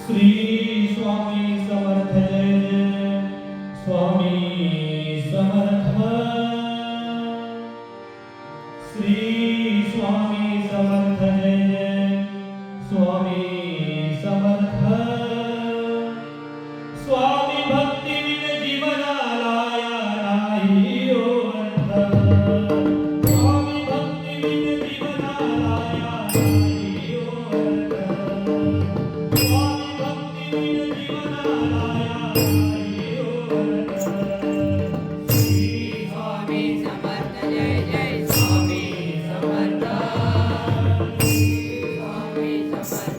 श्री स्वामी समर्थ जय जय स्वामी समर्थ। श्री स्वामी समर्थ जय जय स्वामी समर्थ। स्वामी भक्ती win जीवनाला नाही अर्थ। स्वामी भक्ती विन जीवनाला नाही अर्थ। स्वामी भक्ती विन जीवनाला नाही अर्थ। श्री स्वामी समर्थ जय जय स्वामी समर्थ। श्री स्वामी समर्थ